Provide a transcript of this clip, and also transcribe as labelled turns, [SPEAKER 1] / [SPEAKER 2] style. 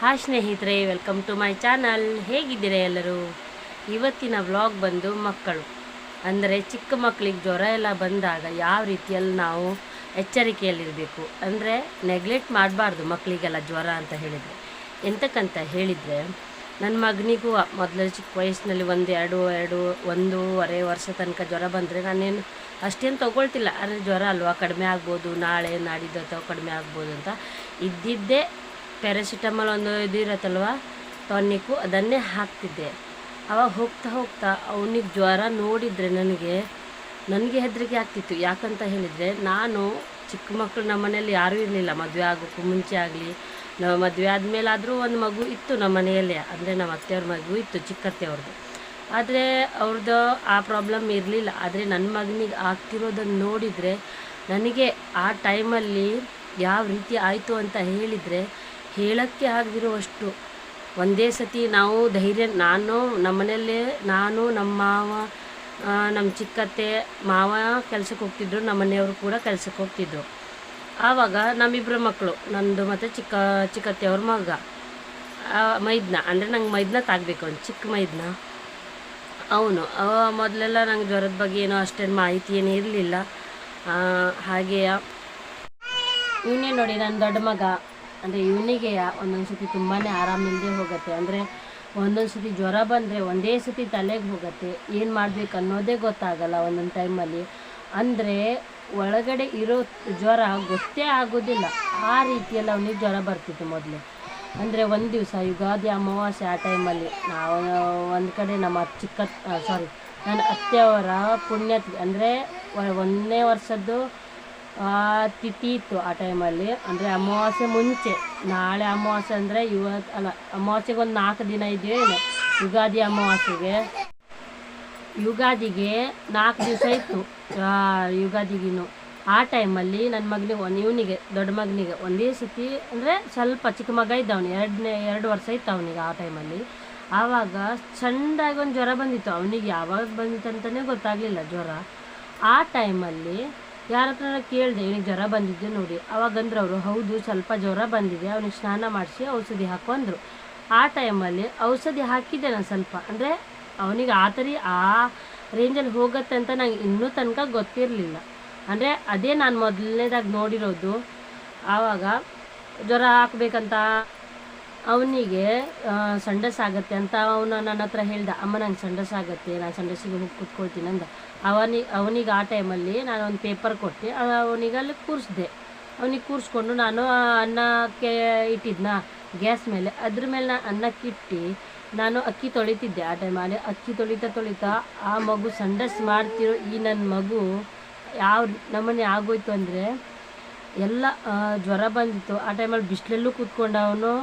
[SPEAKER 1] Hi ಸ್ನೇಹಿತರೆ, welcome to my channel. ಹೇಗಿದ್ದೀರಾ ಎಲ್ಲರೂ? ಇವತ್ತಿನ ವ್ಲಾಗ್ ಬಂದು ಮಕ್ಕಳು ಅಂದರೆ ಚಿಕ್ಕ ಮಕ್ಕಳಿಗೆ ಜ್ವರ ಎಲ್ಲ ಬಂದಾಗ ಯಾವ ರೀತಿಯಲ್ಲಿ ನಾವು ಎಚ್ಚರಿಕೆಯಲ್ಲಿರಬೇಕು, ಅಂದರೆ ನೆಗ್ಲೆಕ್ಟ್ ಮಾಡಬಾರ್ದು ಮಕ್ಕಳಿಗೆಲ್ಲ ಜ್ವರ ಅಂತ ಹೇಳಿದರೆ. ಎಂತಕ್ಕಂತ ಹೇಳಿದರೆ, ನನ್ನ ಮಗನಿಗೂ ಮೊದಲು ಚಿಕ್ಕ ವಯಸ್ಸಿನಲ್ಲಿ ಒಂದೂವರೆ ವರ್ಷ ತನಕ ಜ್ವರ ಬಂದರೆ ನಾನೇನು ಅಷ್ಟೇನು ತೊಗೊಳ್ತಿಲ್ಲ. ಅಂದರೆ ಜ್ವರ ಅಲ್ವಾ, ಕಡಿಮೆ ಆಗ್ಬೋದು, ನಾಳೆ ನಾಡಿದ್ದು ಅಥವಾ ಕಡಿಮೆ ಆಗ್ಬೋದು ಅಂತ ಇದ್ದಿದ್ದೇ ಪ್ಯಾರಾಸಿಟಮಾಲ್ ಒಂದು ಇದು ಇರತ್ತಲ್ವ, ಟಾನಿಕ್ಕು, ಅದನ್ನೇ ಹಾಕ್ತಿದ್ದೆ. ಆವಾಗ ಹೋಗ್ತಾ ಹೋಗ್ತಾ ಅವನಿಗೆ ಜ್ವರ ನೋಡಿದರೆ ನನಗೆ ಹೆದರಿಕೆ ಆಗ್ತಿತ್ತು. ಯಾಕಂತ ಹೇಳಿದರೆ, ನಾನು ಚಿಕ್ಕ ಮಕ್ಕಳು ನಮ್ಮ ಮನೇಲಿ ಯಾರೂ ಇರಲಿಲ್ಲ. ಮದುವೆ ಆಗೋಕ್ಕೂ ಮುಂಚೆ ಆಗಲಿ, ನಾವು ಮದುವೆ ಆದಮೇಲಾದರೂ ಒಂದು ಮಗು ಇತ್ತು ನಮ್ಮ ಮನೆಯಲ್ಲೇ, ಅಂದರೆ ನಮ್ಮ ಅತ್ತೆಯವ್ರ ಮಗು ಇತ್ತು, ಚಿಕ್ಕತ್ತೆಯವ್ರದ್ದು. ಆದರೆ ಅವ್ರದ್ದು ಆ ಪ್ರಾಬ್ಲಮ್ ಇರಲಿಲ್ಲ. ಆದರೆ ನನ್ನ ಮಗನಿಗೆ ಆಗ್ತಿರೋದನ್ನು ನೋಡಿದರೆ ನನಗೆ ಆ ಟೈಮಲ್ಲಿ ಯಾವ ರೀತಿ ಆಯಿತು ಅಂತ ಹೇಳಿದರೆ ಹೇಳೋಕ್ಕೆ ಆಗದಿರುವಷ್ಟು. ಒಂದೇ ಸತಿ ನಾವು ಧೈರ್ಯ, ನಮ್ಮ ಮನೆಯಲ್ಲೇ ನಾನು, ನಮ್ಮ ಮಾವ, ನಮ್ಮ ಚಿಕ್ಕತ್ತೆ ಮಾವ ಕೆಲಸಕ್ಕೆ ಹೋಗ್ತಿದ್ರು, ನಮ್ಮ ಮನೆಯವರು ಕೂಡ ಕೆಲಸಕ್ಕೆ ಹೋಗ್ತಿದ್ರು. ಆವಾಗ ನಮ್ಮಿಬ್ಬರು ಮಕ್ಕಳು, ನಂದು ಮತ್ತು ಚಿಕ್ಕತ್ತೆಯವ್ರ ಮಗ ಮೈದ್ನ, ಅಂದರೆ ನಂಗೆ ಮೈದ್ನ ತಾಗಬೇಕು, ಅವ್ನು ಚಿಕ್ಕ ಮೈದ್ನ ಅವನು. ಮೊದಲೆಲ್ಲ ನಂಗೆ ಜ್ವರದ ಬಗ್ಗೆ ಏನೋ ಅಷ್ಟೇನು ಮಾಹಿತಿ ಏನೂ ಇರಲಿಲ್ಲ. ಹಾಗೆಯೇ ಇವನೇ ನೋಡಿ ನನ್ನ ದೊಡ್ಡ ಮಗ. ಅಂದರೆ ಇವನಿಗೆ ಒಂದೊಂದು ಸತಿ ತುಂಬಾ ಆರಾಮಿಲ್ಲದೆ ಹೋಗುತ್ತೆ. ಅಂದರೆ ಒಂದೊಂದು ಸತಿ ಜ್ವರ ಬಂದರೆ ಒಂದೇ ಸತಿ ತಲೆಗೆ ಹೋಗುತ್ತೆ, ಏನು ಮಾಡಬೇಕು ಅನ್ನೋದೇ ಗೊತ್ತಾಗಲ್ಲ ಒಂದೊಂದು ಟೈಮಲ್ಲಿ. ಅಂದರೆ ಒಳಗಡೆ ಇರೋ ಜ್ವರ ಗೊತ್ತೇ ಆಗೋದಿಲ್ಲ. ಆ ರೀತಿಯಲ್ಲಿ ಅವನಿಗೆ ಜ್ವರ ಬರ್ತಿತ್ತು ಮೊದಲು. ಅಂದರೆ ಒಂದು ದಿವಸ ಯುಗಾದಿ ಅಮಾವಾಸ್ಯೆ ಆ ಟೈಮಲ್ಲಿ ನಾವು ಒಂದು ಕಡೆ ನಮ್ಮ ನನ್ನ ಅತ್ತೆಯವರ ಪುಣ್ಯತಿಥಿ, ಅಂದರೆ 1ನೇ ವರ್ಷದ್ದು ತಿಥಿ ಇತ್ತು ಆ ಟೈಮಲ್ಲಿ. ಅಂದರೆ ಅಮಾವಾಸ್ಯೆ ಮುಂಚೆ, ನಾಳೆ ಅಮಾವಾಸ್ಯೆ ಅಂದರೆ ಅಮಾವಾಸ್ಯೆಗೆ ಒಂದು 4 ದಿನ ಇದೆಯೋ ಯುಗಾದಿ ಅಮಾವಾಸ್ಯೆಗೆ. ಯುಗಾದಿಗೆ 4 ದಿವಸ ಇತ್ತು ಯುಗಾದಿಗಿನ್ನು. ಆ ಟೈಮಲ್ಲಿ ನನ್ನ ಮಗನಿಗೆ ದೊಡ್ಡ ಮಗನಿಗೆ ಒಂದೇ ಸತಿ, ಅಂದರೆ ಸ್ವಲ್ಪ ಚಿಕ್ಕ ಮಗ ಇದ್ದ, ಅವನು 2 ವರ್ಷ ಇತ್ತು ಅವನಿಗೆ ಆ ಟೈಮಲ್ಲಿ. ಆವಾಗ ಸಣ್ಣದಾಗಿ ಒಂದು ಜ್ವರ ಬಂದಿತ್ತು. ಅವನಿಗೆ ಯಾವಾಗ ಬಂದಿತ್ತು ಅಂತಲೇ ಗೊತ್ತಾಗಲಿಲ್ಲ ಜ್ವರ. ಆ ಟೈಮಲ್ಲಿ ಯಾರ ಹತ್ರ ಕೇಳಿದೆ, ಇವನಿಗೆ ಜ್ವರ ಬಂದಿದ್ದೆ ನೋಡಿ. ಅವಾಗಂದ್ರೆ ಅವರು, ಹೌದು ಸ್ವಲ್ಪ ಜ್ವರ ಬಂದಿದೆ, ಅವನಿಗೆ ಸ್ನಾನ ಮಾಡಿಸಿ ಔಷಧಿ ಹಾಕೊಂಡ್ರು. ಆ ಟೈಮಲ್ಲಿ ಔಷಧಿ ಹಾಕಿದ್ದೆ ನಾನು ಸ್ವಲ್ಪ. ಅಂದರೆ ಅವನಿಗೆ ಆ ರೇಂಜಲ್ಲಿ ಹೋಗುತ್ತೆ ಅಂತ ನಂಗೆ ಇನ್ನೂ ತನಕ ಗೊತ್ತಿರಲಿಲ್ಲ. ಅಂದರೆ ಅದೇ ನಾನು ಮೊದಲನೇದಾಗಿ ನೋಡಿರೋದು. ಆವಾಗ ಜ್ವರ ಹಾಕ್ಬೇಕಂತ ಅವನಿಗೆ ಸಂಡಸಾಗತ್ತೆ ಅಂತ ಅವನು ನನ್ನ ಹತ್ರ ಹೇಳ್ದ, ಅಮ್ಮ ನಂಗೆ ಸಂಡಸಾಗತ್ತೆ, ನಾನು ಸಂಡಸಿಗೆ ಹೋಗಿ ಕೂತ್ಕೊಳ್ತೀನಿ ಅಂದ. ಅವನಿಗೆ ಆ ಟೈಮಲ್ಲಿ ನಾನು ಒಂದು ಪೇಪರ್ ಕೊಟ್ಟು ಅವನಿಗೆ ಅಲ್ಲಿ ಕೂರಿಸ್ದೆ. ಅವನಿಗೆ ಕೂರಿಸ್ಕೊಂಡು ನಾನು ಅನ್ನಕ್ಕೆ ಇಟ್ಟಿದ್ನ ಗ್ಯಾಸ್ ಮೇಲೆ, ಅದ್ರ ಮೇಲೆ ಅನ್ನಕ್ಕಿಟ್ಟು ನಾನು ಅಕ್ಕಿ ತೊಳಿತಿದ್ದೆ. ಆ ಟೈಮಲ್ಲಿ ಅಕ್ಕಿ ತೊಳಿತಾ ಆ ಮಗು ಸಂಡಸ್ ಮಾಡ್ತಿರೋ ಈ ನನ್ನ ಮಗು ಯಾವ ನಮ್ಮನೆ ಆಗೋಯ್ತು ಅಂದರೆ ಎಲ್ಲ ಜ್ವರ ಬಂದಿತ್ತು. ಆ ಟೈಮಲ್ಲಿ ಬಿಸಿಲಲ್ಲೂ ಕೂತ್ಕೊಂಡು ಅವನು